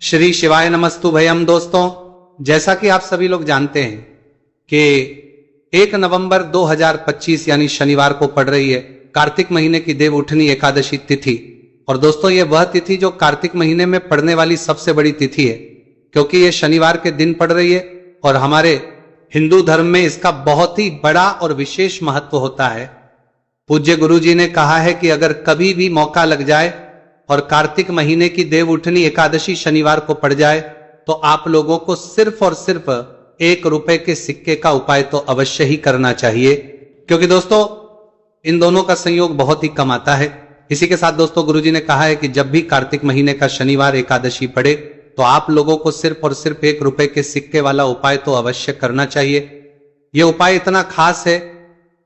श्री शिवाय नमस्तु भयम। दोस्तों, जैसा कि आप सभी लोग जानते हैं कि 1 नवंबर 2025 यानी शनिवार को पड़ रही है कार्तिक महीने की देव उठनी एकादशी तिथि। और दोस्तों, ये वह तिथि जो कार्तिक महीने में पड़ने वाली सबसे बड़ी तिथि है, क्योंकि ये शनिवार के दिन पड़ रही है और हमारे हिंदू धर्म में इसका बहुत ही बड़ा और विशेष महत्व होता है। पूज्य गुरु जी ने कहा है कि अगर कभी भी मौका लग जाए और कार्तिक महीने की देव उठनी एकादशी शनिवार को पड़ जाए तो आप लोगों को सिर्फ और सिर्फ 1 रुपए के सिक्के का उपाय तो अवश्य ही करना चाहिए, क्योंकि दोस्तों इन दोनों का संयोग बहुत ही कम आता है। इसी के साथ दोस्तों, गुरुजी ने कहा है कि जब भी कार्तिक महीने का शनिवार एकादशी पड़े तो आप लोगों को सिर्फ और सिर्फ 1 रुपए के सिक्के वाला उपाय तो अवश्य करना चाहिए। यह उपाय इतना खास है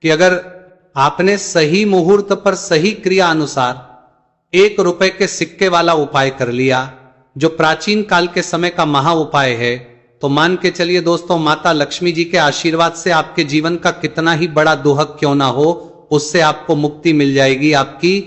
कि अगर आपने सही मुहूर्त पर सही क्रिया अनुसार 1 रुपए के सिक्के वाला उपाय कर लिया, जो प्राचीन काल के समय का महा उपाय है, तो मान के चलिए दोस्तों, माता लक्ष्मी जी के आशीर्वाद से आपके जीवन का कितना ही बड़ा दुहक क्यों ना हो, उससे आपको मुक्ति मिल जाएगी। आपकी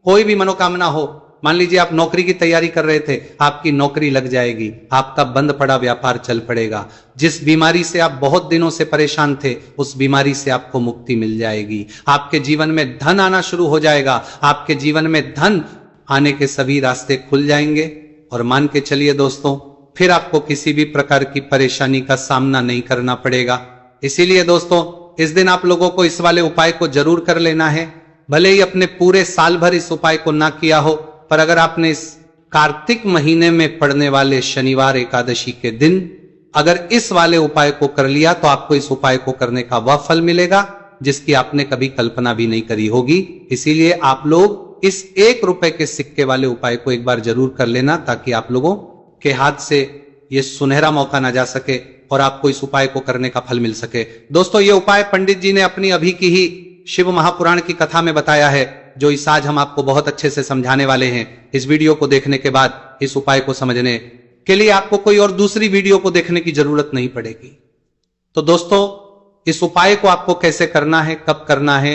कोई भी मनोकामना हो, मान लीजिए आप नौकरी की तैयारी कर रहे थे, आपकी नौकरी लग जाएगी, आपका बंद पड़ा व्यापार चल पड़ेगा, जिस बीमारी से आप बहुत दिनों से परेशान थे उस बीमारी से आपको मुक्ति मिल जाएगी, आपके जीवन में धन आना शुरू हो जाएगा, आपके जीवन में धन आने के सभी रास्ते खुल जाएंगे। और मान के चलिए दोस्तों, फिर आपको किसी भी प्रकार की परेशानी का सामना नहीं करना पड़ेगा। इसीलिए दोस्तों, इस दिन आप लोगों को इस वाले उपाय को जरूर कर लेना है। भले ही अपने पूरे साल भर इस उपाय को ना किया हो, पर अगर आपने इस कार्तिक महीने में पड़ने वाले शनिवार एकादशी के दिन अगर इस वाले उपाय को कर लिया तो आपको इस उपाय को करने का वह फल मिलेगा जिसकी आपने कभी कल्पना भी नहीं करी होगी। इसीलिए आप लोग इस 1 रुपए के सिक्के वाले उपाय को एक बार जरूर कर लेना, ताकि आप लोगों के हाथ से ये सुनहरा मौका ना जा सके और आपको इस उपाय को करने का फल मिल सके। दोस्तों, ये उपाय पंडित जी ने अपनी अभी की ही शिव महापुराण की कथा में बताया है, जो इस आज हम आपको बहुत अच्छे से समझाने वाले हैं। इस वीडियो को देखने के बाद इस उपाय को समझने के लिए आपको कोई और दूसरी वीडियो को देखने की जरूरत नहीं पड़ेगी। तो दोस्तों, इस उपाय को आपको कैसे करना है, कब करना है,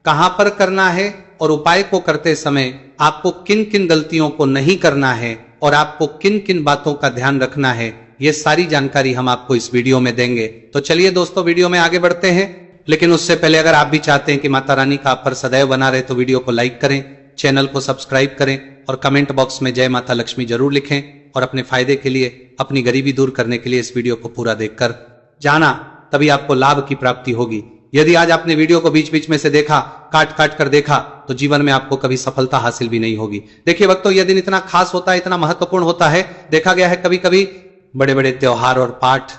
कहां पर करना है और उपाय को करते समय आपको किन किन गलतियों को नहीं करना है और आपको किन किन बातों का ध्यान रखना है, ये सारी जानकारी हम आपको इस वीडियो में देंगे। तो चलिए दोस्तों, वीडियो में आगे बढ़ते हैं। लेकिन उससे पहले अगर आप भी चाहते हैं कि माता रानी का आप पर सदैव बना रहे तो वीडियो को लाइक करें, चैनल को सब्सक्राइब करें और कमेंट बॉक्स में जय माता लक्ष्मी जरूर लिखें। और अपने फायदे के लिए, अपनी गरीबी दूर करने के लिए इस वीडियो को पूरा देखकर जाना, तभी आपको लाभ की प्राप्ति होगी। यदि आज आपने वीडियो को बीच बीच में से देखा, काट काट कर देखा, तो जीवन में आपको कभी सफलता हासिल भी नहीं होगी। देखिए वक्तों, यह दिन इतना खास होता है, इतना महत्वपूर्ण होता है। देखा गया है कभी कभी बड़े बड़े त्योहार और पाठ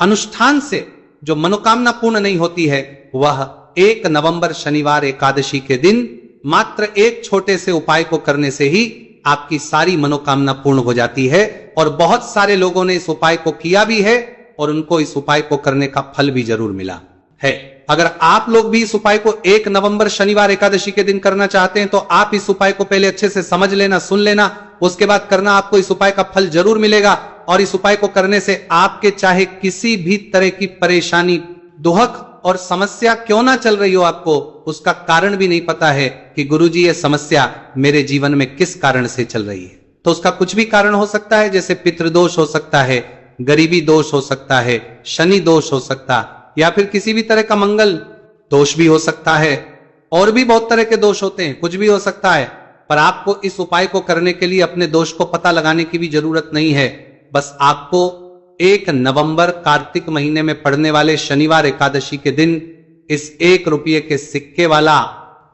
अनुष्ठान से जो मनोकामना पूर्ण नहीं होती है, वह 1 नवंबर शनिवार एकादशी के दिन मात्र एक छोटे से उपाय को करने से ही आपकी सारी मनोकामना पूर्ण हो जाती है। और बहुत सारे लोगों ने इस उपाय को किया भी है और उनको इस उपाय को करने का फल भी जरूर मिला है। अगर आप लोग भी इस उपाय को 1 नवंबर शनिवार एकादशी के दिन करना चाहते हैं तो आप इस उपाय को पहले अच्छे से समझ लेना, सुन लेना, उसके बाद करना। आपको इस उपाय का फल जरूर मिलेगा। और इस उपाय को करने से आपके चाहे किसी भी तरह की परेशानी, दुहक और समस्या क्यों ना चल रही हो, आपको उसका कारण भी नहीं पता है कि गुरुजी ये समस्या मेरे जीवन में किस कारण से चल रही है। तो उसका कुछ भी कारण हो सकता है, जैसे पितृदोष हो सकता है, गरीबी दोष हो सकता है, शनि दोष हो सकता है, या फिर किसी भी तरह का मंगल दोष भी हो सकता है। और भी बहुत तरह के दोष होते हैं, कुछ भी हो सकता है। पर आपको इस उपाय को करने के लिए अपने दोष को पता लगाने की भी जरूरत नहीं है। बस आपको 1 नवंबर कार्तिक महीने में पड़ने वाले शनिवार एकादशी के दिन इस 1 रुपये के सिक्के वाला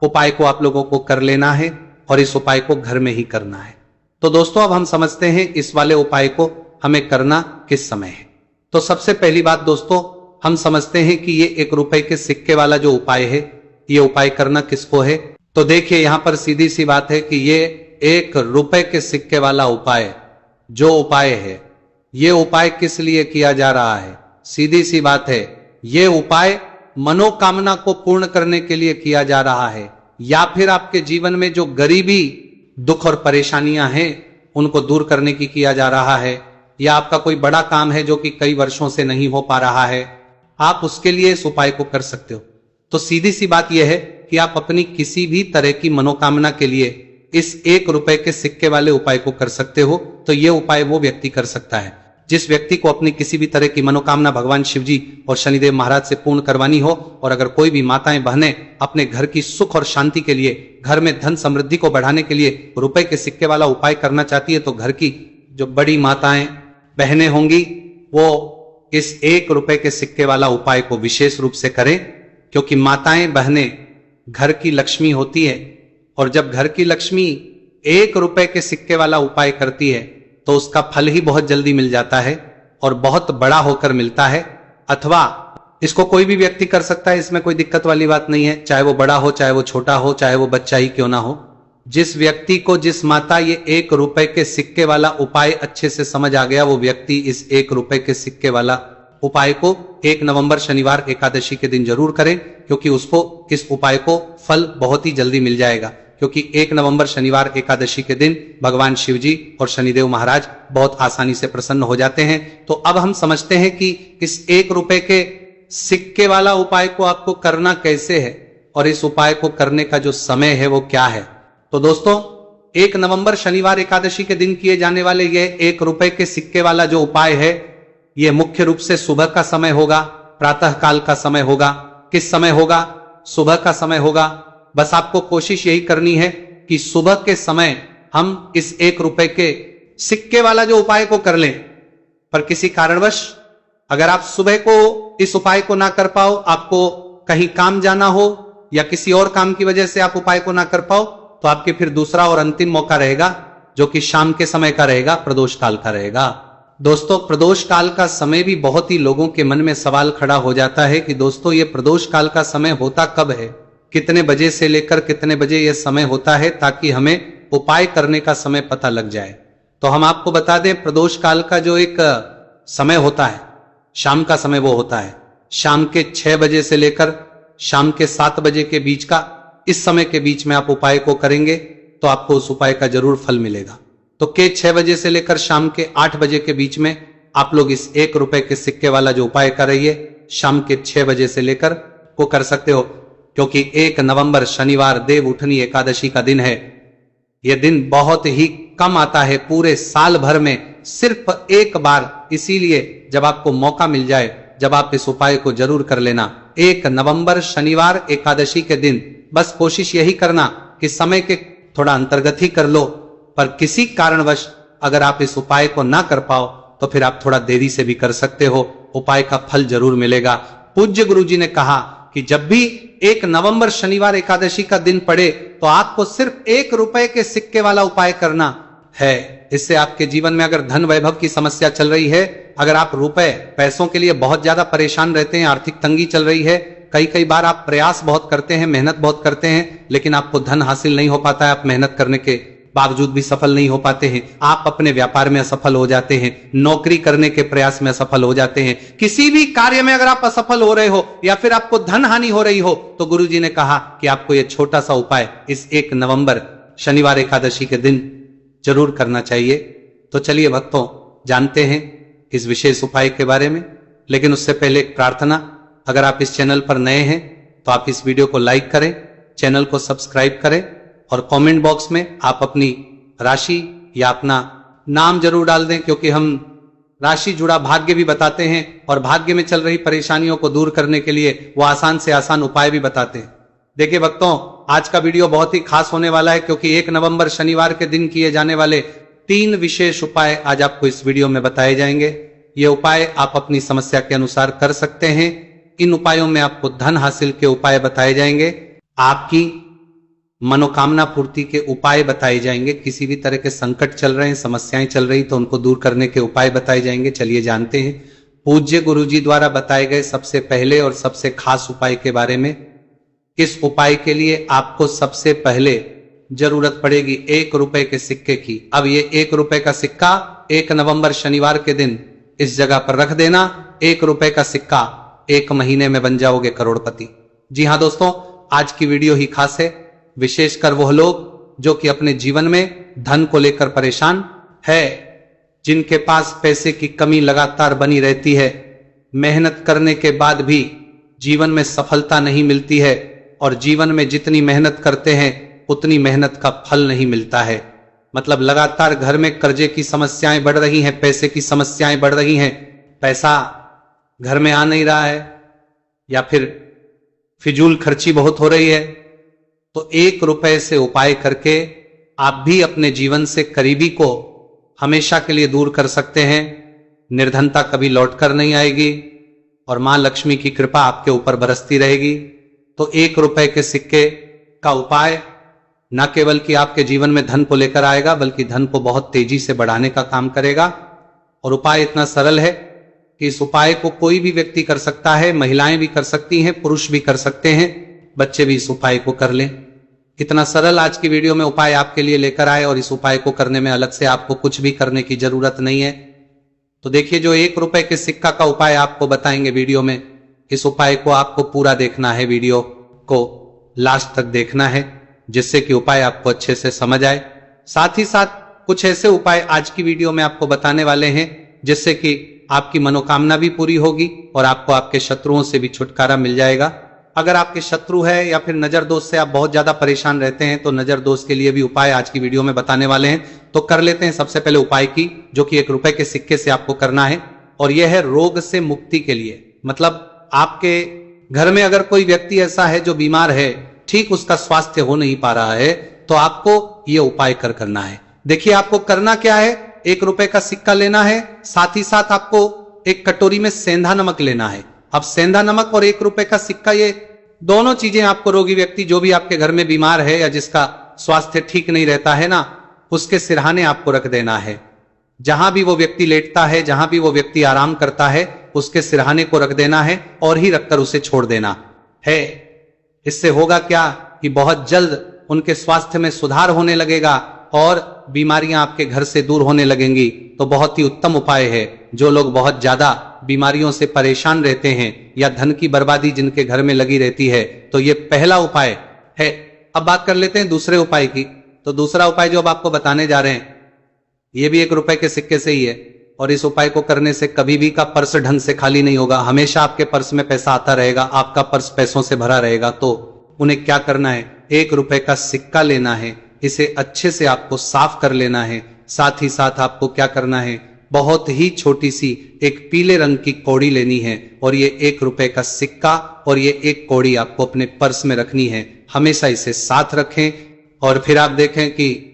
उपाय को आप लोगों को कर लेना है और इस उपाय को घर में ही करना है। तो दोस्तों, अब हम समझते हैं इस वाले उपाय को हमें करना किस समय है। तो सबसे पहली बात दोस्तों, हम समझते हैं कि ये 1 रुपए के सिक्के वाला जो उपाय है, ये उपाय करना किसको है। तो देखिए, यहां पर सीधी सी बात है कि ये 1 रुपए के सिक्के वाला उपाय जो उपाय है, ये उपाय किस लिए किया जा रहा है। सीधी सी बात है, ये उपाय मनोकामना को पूर्ण करने के लिए किया जा रहा है, या फिर आपके जीवन में जो गरीबी, दुख और परेशानियां हैं उनको दूर करने की किया जा रहा है, या आपका कोई बड़ा काम है जो कि कई वर्षों से नहीं हो पा रहा है, आप उसके लिए इस उपाय को कर सकते हो। तो सीधी सी बात यह है कि आप अपनी किसी भी तरह की मनोकामना के लिए इस 1 रुपए के सिक्के वाले उपाय को कर सकते हो, तो ये उपाय वो व्यक्ति कर सकता है जिस व्यक्ति को अपनी किसी भी तरह की मनोकामना भगवान शिव जी और शनिदेव महाराज से पूर्ण करवानी हो। और अगर कोई भी माताएं बहनें अपने घर की सुख और शांति के लिए, घर में धन समृद्धि को बढ़ाने के लिए रुपए के सिक्के वाला उपाय करना चाहती है, तो घर की जो बड़ी माताएं बहनें होंगी वो इस 1 रुपए के सिक्के वाला उपाय को विशेष रूप से करें, क्योंकि माताएं बहनें घर की लक्ष्मी होती है। और जब घर की लक्ष्मी 1 रुपए के सिक्के वाला उपाय करती है तो उसका फल ही बहुत जल्दी मिल जाता है और बहुत बड़ा होकर मिलता है। अथवा इसको कोई भी व्यक्ति कर सकता है, इसमें कोई दिक्कत वाली बात नहीं है, चाहे वो बड़ा हो, चाहे वो छोटा हो, चाहे वो बच्चा ही क्यों ना हो। जिस व्यक्ति को, जिस माता ये 1 रुपए के सिक्के वाला उपाय अच्छे से समझ आ गया, वो व्यक्ति इस 1 रुपए के सिक्के वाला उपाय को 1 नवंबर शनिवार एकादशी के दिन जरूर करें, क्योंकि उसको, इस उपाय को फल बहुत ही जल्दी मिल जाएगा। क्योंकि 1 नवंबर शनिवार एकादशी के दिन भगवान शिव जी और शनिदेव महाराज बहुत आसानी से प्रसन्न हो जाते हैं। तो अब हम समझते हैं कि इस 1 रुपए के सिक्के वाला उपाय को आपको करना कैसे है और इस उपाय को करने का जो समय है वो क्या है। तो दोस्तों, 1 नवंबर शनिवार एकादशी के दिन किए जाने वाले ये 1 रुपए के सिक्के वाला जो उपाय है, ये मुख्य रूप से सुबह का समय होगा, प्रातः काल का समय होगा। किस समय होगा? सुबह का समय होगा। बस आपको कोशिश यही करनी है कि सुबह के समय हम इस 1 रुपए के सिक्के वाला जो उपाय को कर लें। पर किसी कारणवश अगर आप सुबह को इस उपाय को ना कर पाओ, आपको कहीं काम जाना हो या किसी और काम की वजह से आप उपाय को ना कर पाओ, तो आपके फिर दूसरा और अंतिम मौका रहेगा, जो कि शाम के समय का रहेगा, प्रदोष काल का रहेगा। दोस्तों, प्रदोष काल का समय भी बहुत ही लोगों के मन में सवाल खड़ा हो जाता है कि दोस्तों, ये प्रदोष काल का समय होता कब है, कितने बजे से लेकर कितने बजे यह समय होता है, ताकि हमें उपाय करने का समय पता लग जाए। तो हम आपको बता दें, प्रदोष काल का जो एक समय होता है, शाम का समय, वो होता है शाम के 6 बजे से लेकर शाम के 7 बजे के बीच का। इस समय के बीच में आप उपाय को करेंगे तो आपको उस उपाय का जरूर फल मिलेगा। तो के 6 बजे से लेकर शाम के 8 बजे के बीच में आप लोग इस 1 रुपए के सिक्के वाला जो उपाय कर रही है, शाम के 6 बजे से लेकर वो कर सकते हो, क्योंकि 1 नवंबर शनिवार देव उठनी एकादशी का दिन है। यह दिन बहुत ही कम आता है, पूरे साल भर में सिर्फ एक बार। इसीलिए जब आपको मौका मिल जाए, जब आप इस उपाय को जरूर कर लेना। 1 नवंबर शनिवार एकादशी के दिन बस कोशिश यही करना कि समय के थोड़ा अंतर्गत ही कर लो, पर किसी कारणवश अगर आप इस उपाय को ना कर पाओ तो फिर आप थोड़ा देरी से भी कर सकते हो, उपाय का फल जरूर मिलेगा। पूज्य गुरु जी ने कहा कि जब भी 1 नवंबर शनिवार एकादशी का दिन पड़े तो आपको सिर्फ 1 रुपए के सिक्के वाला उपाय करना है। इससे आपके जीवन में अगर धन वैभव की समस्या चल रही है, अगर आप रुपए पैसों के लिए बहुत ज्यादा परेशान रहते हैं, आर्थिक तंगी चल रही है, कई बार आप प्रयास बहुत करते हैं, मेहनत बहुत करते हैं, लेकिन आपको धन हासिल नहीं हो पाता है, आप मेहनत करने के बावजूद भी सफल नहीं हो पाते हैं, आप अपने व्यापार में असफल हो जाते हैं, नौकरी करने के प्रयास में असफल हो जाते हैं, किसी भी कार्य में अगर आप असफल हो रहे हो या फिर आपको धन हानि हो रही हो, तो गुरु जी ने कहा कि आपको यह छोटा सा उपाय इस 1 नवंबर शनिवार एकादशी के दिन जरूर करना चाहिए। तो चलिए भक्तों, जानते हैं इस विशेष उपाय के बारे में। लेकिन उससे पहले एक प्रार्थना, अगर आप इस चैनल पर नए हैं तो आप इस वीडियो को लाइक करें, चैनल को सब्सक्राइब करें और कमेंट बॉक्स में आप अपनी राशि या अपना नाम जरूर डाल दें, क्योंकि हम राशि जुड़ा भाग्य भी बताते हैं और भाग्य में चल रही परेशानियों को दूर करने के लिए वो आसान से आसान उपाय भी बताते हैं। देखिए भक्तों, आज का वीडियो बहुत ही खास होने वाला है, क्योंकि 1 नवंबर शनिवार के दिन किए जाने वाले 3 विशेष उपाय आज आपको इस वीडियो में बताए जाएंगे। ये उपाय आप अपनी समस्या के अनुसार कर सकते हैं। इन उपायों में आपको धन हासिल के उपाय बताए जाएंगे, आपकी मनोकामना पूर्ति के उपाय बताए जाएंगे, किसी भी तरह के संकट चल रहे हैं, समस्याएं चल रही तो उनको दूर करने के उपाय बताए जाएंगे। चलिए जानते हैं पूज्य गुरु जी द्वारा बताए गए सबसे पहले और सबसे खास उपाय के बारे में। इस उपाय के लिए आपको सबसे पहले जरूरत पड़ेगी 1 रुपए के सिक्के की। अब ये 1 रुपए का सिक्का 1 नवंबर शनिवार के दिन इस जगह पर रख देना। 1 रुपए का सिक्का 1 महीने में बन जाओगे करोड़पति। जी हाँ दोस्तों, आज की वीडियो ही खास है, विशेषकर वह लोग जो कि अपने जीवन में धन को लेकर परेशान है, जिनके पास पैसे की कमी लगातार बनी रहती है, मेहनत करने के बाद भी जीवन में सफलता नहीं मिलती है और जीवन में जितनी मेहनत करते हैं उतनी मेहनत का फल नहीं मिलता है। मतलब लगातार घर में कर्जे की समस्याएं बढ़ रही हैं, पैसे की समस्याएं बढ़ रही हैं, पैसा घर में आ नहीं रहा है, या फिर फिजूल खर्ची बहुत हो रही है, तो 1 रुपए से उपाय करके आप भी अपने जीवन से करीबी को हमेशा के लिए दूर कर सकते हैं। निर्धनता कभी लौटकर नहीं आएगी और मां लक्ष्मी की कृपा आपके ऊपर बरसती रहेगी। तो 1 रुपए के सिक्के का उपाय न केवल कि आपके जीवन में धन को लेकर आएगा, बल्कि धन को बहुत तेजी से बढ़ाने का काम करेगा। और उपाय इतना सरल है कि इस उपाय को कोई भी व्यक्ति कर सकता है, महिलाएं भी कर सकती हैं, पुरुष भी कर सकते हैं, बच्चे भी इस उपाय को कर लें। इतना सरल आज की वीडियो में उपाय आपके लिए लेकर आए, और इस उपाय को करने में अलग से आपको कुछ भी करने की जरूरत नहीं है। तो देखिए, जो 1 रुपए के सिक्का का उपाय आपको बताएंगे वीडियो में, इस उपाय को आपको पूरा देखना है, वीडियो को लास्ट तक देखना है, जिससे कि उपाय आपको अच्छे से समझ आए। साथ ही साथ कुछ ऐसे उपाय आज की वीडियो में आपको बताने वाले हैं जिससे कि आपकी मनोकामना भी पूरी होगी और आपको आपके शत्रुओं से भी छुटकारा मिल जाएगा। अगर आपके शत्रु है या फिर नजर दोष से आप बहुत ज्यादा परेशान रहते हैं, तो नजर दोष के लिए भी उपाय आज की वीडियो में बताने वाले हैं। तो कर लेते हैं सबसे पहले उपाय की, जो कि 1 रुपए के सिक्के से आपको करना है, और यह है रोग से मुक्ति के लिए। मतलब आपके घर में अगर कोई व्यक्ति ऐसा है जो बीमार है, ठीक उसका स्वास्थ्य हो नहीं पा रहा है, तो आपको यह उपाय करना है। देखिए, आपको करना क्या है, 1 रुपए का सिक्का लेना है, साथ ही साथ आपको एक कटोरी में सेंधा नमक लेना है। अब सेंधा नमक और 1 रुपए का सिक्का, ये दोनों चीजें आपको रोगी व्यक्ति जो भी आपके घर में बीमार है या जिसका स्वास्थ्य ठीक नहीं रहता है ना, उसके सिरहाने आपको रख देना है। जहां भी वो व्यक्ति लेटता है, जहां भी वो व्यक्ति आराम करता है, उसके सिरहाने को रख देना है और ही रखकर उसे छोड़ देना है। इससे होगा क्या कि बहुत जल्द उनके स्वास्थ्य में सुधार होने लगेगा और बीमारियां आपके घर से दूर होने लगेंगी। तो बहुत ही उत्तम उपाय है। जो लोग बहुत ज्यादा बीमारियों से परेशान रहते हैं या धन की बर्बादी जिनके घर में लगी रहती है, तो ये पहला उपाय है। अब बात कर लेते हैं दूसरे उपाय की। तो दूसरा उपाय जो अब आपको बताने जा रहे हैं, ये भी 1 रुपए के सिक्के से ही है, और इस उपाय को करने से कभी भी का पर्स ढंग से खाली नहीं होगा। हमेशा आपके पर्स में पैसा आता रहेगा, आपका पर्स पैसों से भरा रहेगा। तो उन्हें क्या करना है, 1 रुपए का सिक्का लेना है, इसे अच्छे से आपको साफ कर लेना है। साथ ही साथ आपको क्या करना है, बहुत ही छोटी सी एक पीले रंग की कौड़ी लेनी है, और ये 1 रुपए का सिक्का और ये 1 कौड़ी आपको अपने पर्स में रखनी है। हमेशा इसे साथ रखें, और फिर आप देखें कि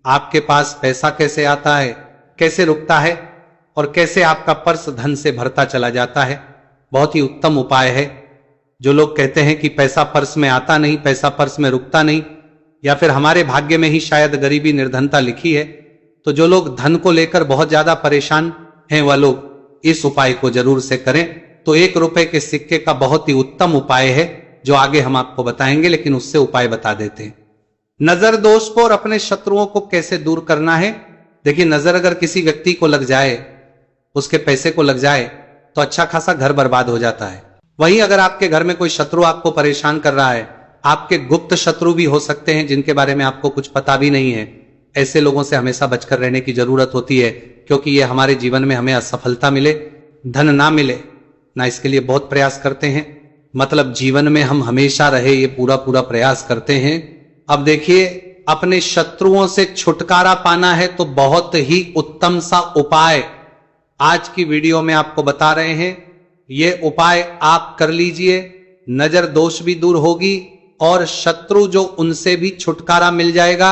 आपके पास पैसा कैसे आता है, कैसे रुकता है, और कैसे आपका पर्स धन से भरता चला जाता है। बहुत ही उत्तम उपाय है। जो लोग कहते हैं कि पैसा पर्स में आता नहीं, पैसा पर्स में रुकता नहीं, या फिर हमारे भाग्य में ही शायद गरीबी निर्धनता लिखी है, तो जो लोग धन को लेकर बहुत ज्यादा परेशान हैं, वह लोग इस उपाय को जरूर से करें। तो 1 रुपए के सिक्के का बहुत ही उत्तम उपाय है, जो आगे हम आपको बताएंगे, लेकिन उससे उपाय बता देते हैं। नजर दोष को और अपने शत्रुओं को कैसे दूर करना है। देखिए, नजर अगर किसी व्यक्ति को लग जाए, उसके पैसे को लग जाए, तो अच्छा खासा घर बर्बाद हो जाता है। वहीं अगर आपके घर में कोई शत्रु आपको परेशान कर रहा है, आपके गुप्त शत्रु भी हो सकते हैं जिनके बारे में आपको कुछ पता भी नहीं है, ऐसे लोगों से हमेशा बचकर रहने की जरूरत होती है, क्योंकि ये हमारे जीवन में हमें असफलता मिले, धन ना मिले ना, इसके लिए बहुत प्रयास करते हैं। मतलब जीवन में हम हमेशा रहे, ये पूरा प्रयास करते हैं। अब देखिए, अपने शत्रुओं से छुटकारा पाना है तो बहुत ही उत्तम सा उपाय आज की वीडियो में आपको बता रहे हैं। ये उपाय आप कर लीजिए, नजर दोष भी दूर होगी और शत्रु जो उनसे भी छुटकारा मिल जाएगा।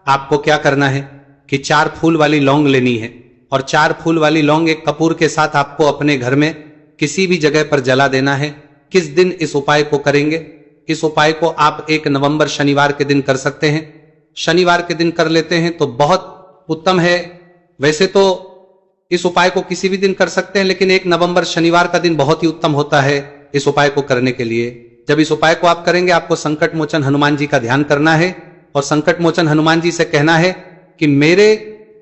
आपको क्या करना है कि 4 फूल वाली लौंग लेनी है, और 4 फूल वाली लौंग एक कपूर के साथ आपको अपने घर में किसी भी जगह पर जला देना है। किस दिन इस उपाय को करेंगे? इस उपाय को आप 1 नवंबर शनिवार के दिन कर सकते हैं। शनिवार के दिन कर लेते हैं तो बहुत उत्तम है। वैसे तो इस उपाय को किसी भी दिन कर सकते हैं, लेकिन 1 नवंबर शनिवार का दिन बहुत ही उत्तम होता है इस उपाय को करने के लिए। जब इस उपाय को आप करेंगे, आपको संकट मोचन हनुमान जी का ध्यान करना है, और संकट मोचन हनुमान जी से कहना है कि मेरे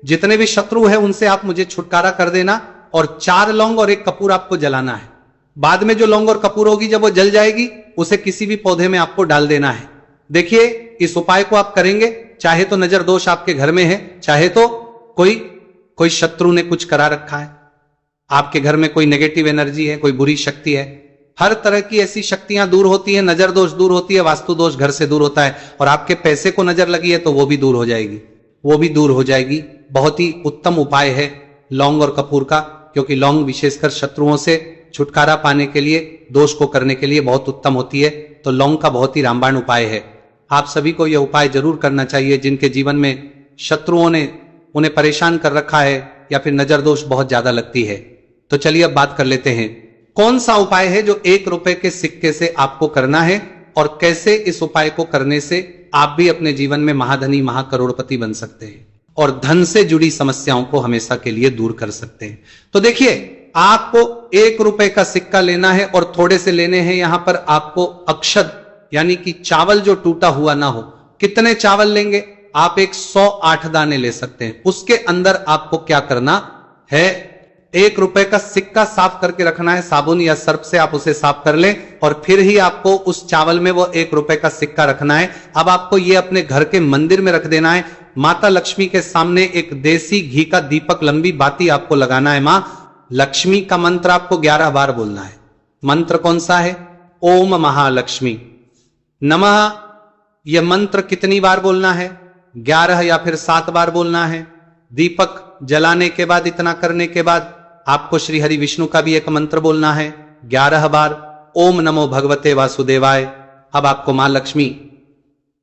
जितने भी शत्रु हैं उनसे आप मुझे छुटकारा कर देना, और 4 लौंग और 1 कपूर आपको जलाना है। बाद में जो लौंग और कपूर होगी, जब वो जल जाएगी, उसे किसी भी पौधे में आपको डाल देना है। देखिए, इस उपाय को आप करेंगे, चाहे तो नजर दोष आपके घर में है, चाहे तो कोई शत्रु ने कुछ करा रखा है, आपके घर में कोई नेगेटिव एनर्जी है, कोई बुरी शक्ति है, हर तरह की ऐसी शक्तियां दूर होती है, नजर दोष दूर होती है, वास्तु दोष घर से दूर होता है, और आपके पैसे को नजर लगी है तो वो भी दूर हो जाएगी, वो भी दूर हो जाएगी। बहुत ही उत्तम उपाय है लौंग और कपूर का, क्योंकि लौंग विशेषकर शत्रुओं से छुटकारा पाने के लिए, दोष को करने के लिए बहुत उत्तम होती है। तो लौंग का बहुत ही रामबाण उपाय है। आप सभी को यह उपाय जरूर करना चाहिए जिनके जीवन में शत्रुओं ने उन्हें परेशान कर रखा है या फिर नजर दोष बहुत ज्यादा लगती है। तो चलिए अब बात कर लेते हैं कौन सा उपाय है जो 1 रुपए के सिक्के से आपको करना है, और कैसे इस उपाय को करने से आप भी अपने जीवन में महाधनी महाकरोड़पति बन सकते हैं और धन से जुड़ी समस्याओं को हमेशा के लिए दूर कर सकते हैं। तो देखिए, आपको 1 रुपए का सिक्का लेना है और थोड़े से लेने हैं। यहां पर आपको अक्षत यानी कि चावल जो टूटा हुआ ना हो। कितने चावल लेंगे आप? 108 दाने ले सकते हैं। उसके अंदर आपको क्या करना है, 1 रुपए का सिक्का साफ करके रखना है, साबुन या सर्फ से आप उसे साफ कर लें, और फिर ही आपको उस चावल में वो 1 रुपए का सिक्का रखना है। अब आपको ये अपने घर के मंदिर में रख देना है। माता लक्ष्मी के सामने एक देसी घी का दीपक, लंबी बाती आपको लगाना है। मां लक्ष्मी का मंत्र आपको 11 बार बोलना है। मंत्र कौन सा है? ओम महालक्ष्मी नमः। यह मंत्र कितनी बार बोलना है? 11 या फिर 7 बार बोलना है। दीपक जलाने के बाद, इतना करने के बाद आपको श्री हरि विष्णु का भी एक मंत्र बोलना है 11 बार, ओम नमो भगवते वासुदेवाय। अब आपको मां लक्ष्मी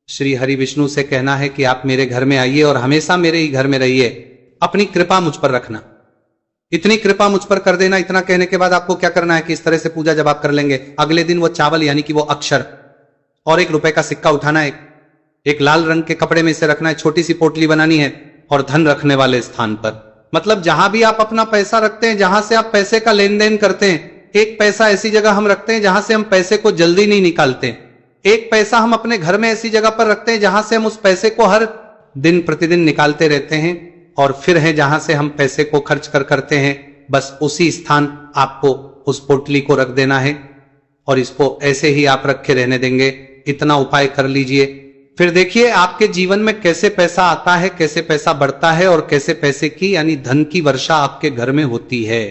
श्री हरि विष्णु से कहना है कि आप मेरे घर में आइए और हमेशा मेरे ही घर में रहिए, अपनी कृपा मुझ पर रखना, इतनी कृपा मुझ पर कर देना। इतना कहने के बाद आपको क्या करना है कि इस तरह से पूजा जब आप कर लेंगे, अगले दिन वो चावल यानी कि वो अक्षर और 1 रुपए का सिक्का उठाना है, एक लाल रंग के कपड़े में इसे रखना है, छोटी सी पोटली बनानी है और धन रखने वाले स्थान पर, मतलब जहां भी आप अपना पैसा रखते हैं, जहां से आप पैसे का लेन देन करते हैं, एक पैसा ऐसी जगह हम रखते हैं जहां से हम पैसे को जल्दी नहीं निकालते। एक पैसा हम अपने घर में ऐसी जगह पर रखते हैं जहां से हम उस पैसे को हर दिन प्रतिदिन निकालते रहते हैं, और फिर है जहां से हम पैसे को खर्च करते हैं, बस उसी स्थान आपको उस पोटली को रख देना है और इसको ऐसे ही आप रखे रहने देंगे। इतना उपाय कर लीजिए, फिर देखिए आपके जीवन में कैसे पैसा आता है, कैसे पैसा बढ़ता है और कैसे पैसे की यानी धन की वर्षा आपके घर में होती है।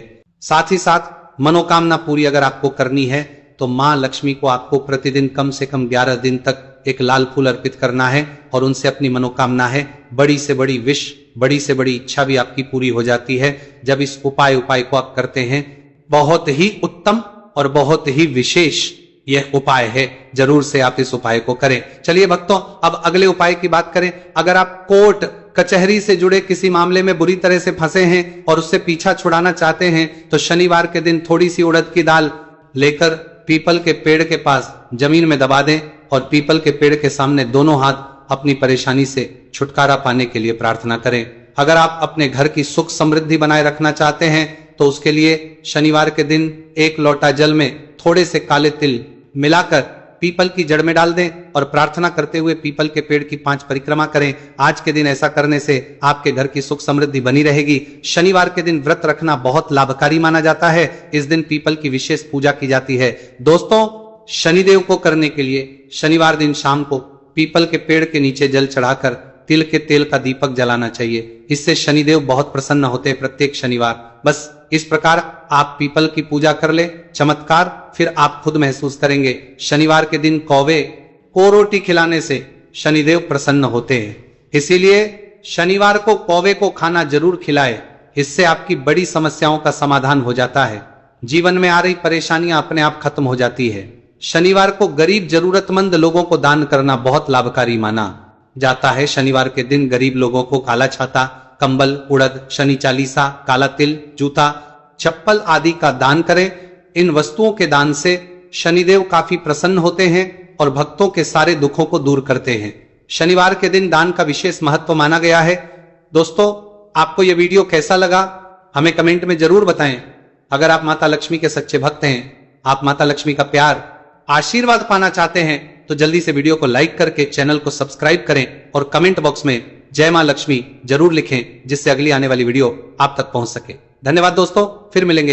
साथ ही साथ मनोकामना पूरी अगर आपको करनी है तो मां लक्ष्मी को आपको प्रतिदिन कम से कम 11 दिन तक एक लाल फूल अर्पित करना है और उनसे अपनी मनोकामना है, बड़ी से बड़ी विश, बड़ी से बड़ी इच्छा भी आपकी पूरी हो जाती है जब इस उपाय को आप करते हैं। बहुत ही उत्तम और बहुत ही विशेष यह उपाय है, जरूर से आप इस उपाय को करें। चलिए भक्तों, अब अगले उपाय की बात करें। अगर आप कोर्ट कचहरी से जुड़े किसी मामले में बुरी तरह से फंसे हैं और उससे पीछा छुड़ाना चाहते हैं तो शनिवार के दिन थोड़ी सी उड़द की दाल लेकर पीपल के पेड़ के पास जमीन में दबा दें और पीपल के पेड़ के सामने दोनों हाथ अपनी परेशानी से छुटकारा पाने के लिए प्रार्थना करें। अगर आप अपने घर की सुख समृद्धि बनाए रखना चाहते हैं तो उसके लिए शनिवार के दिन 1 लोटा जल में थोड़े से काले तिल मिलाकर पीपल की जड़ में डाल दें और प्रार्थना करते हुए पीपल के पेड़ की 5 परिक्रमा करें। आज के दिन ऐसा करने से आपके घर की सुख समृद्धि बनी रहेगी। शनिवार के दिन व्रत रखना बहुत लाभकारी माना जाता है। इस दिन पीपल की विशेष पूजा की जाती है। दोस्तों, शनिदेव को करने के लिए शनिवार दिन शाम को पीपल के पेड़ के नीचे जल चढ़ाकर तिल के तेल का दीपक जलाना चाहिए। इससे शनिदेव बहुत प्रसन्न होते हैं प्रत्येक शनिवार। बस इस प्रकार आप पीपल की पूजा कर ले, चमत्कार फिर आप खुद महसूस करेंगे। शनिवार के दिन कौवे को रोटी खिलाने से शनिदेव प्रसन्न होते हैं, इसीलिए शनिवार को कौवे को खाना जरूर खिलाए। इससे आपकी बड़ी समस्याओं का समाधान हो जाता है, जीवन में आ रही परेशानियां अपने आप खत्म हो जाती है। शनिवार को गरीब जरूरतमंद लोगों को दान करना बहुत लाभकारी माना जाता है। शनिवार के दिन गरीब लोगों को काला छाता, कंबल, उड़द, शनि चालीसा, काला तिल, जूता, चप्पल आदि का दान करें। इन वस्तुओं के दान से शनिदेव काफी प्रसन्न होते हैं और भक्तों के सारे दुखों को दूर करते हैं। शनिवार के दिन दान का विशेष महत्व माना गया है। दोस्तों, आपको यह वीडियो कैसा लगा हमें कमेंट में जरूर बताएं। अगर आप माता लक्ष्मी के सच्चे भक्त हैं, आप माता लक्ष्मी का प्यार आशीर्वाद पाना चाहते हैं तो जल्दी से वीडियो को लाइक करके चैनल को सब्सक्राइब करें और कमेंट बॉक्स में जय मां लक्ष्मी जरूर लिखें, जिससे अगली आने वाली वीडियो आप तक पहुंच सके। धन्यवाद दोस्तों, फिर मिलेंगे।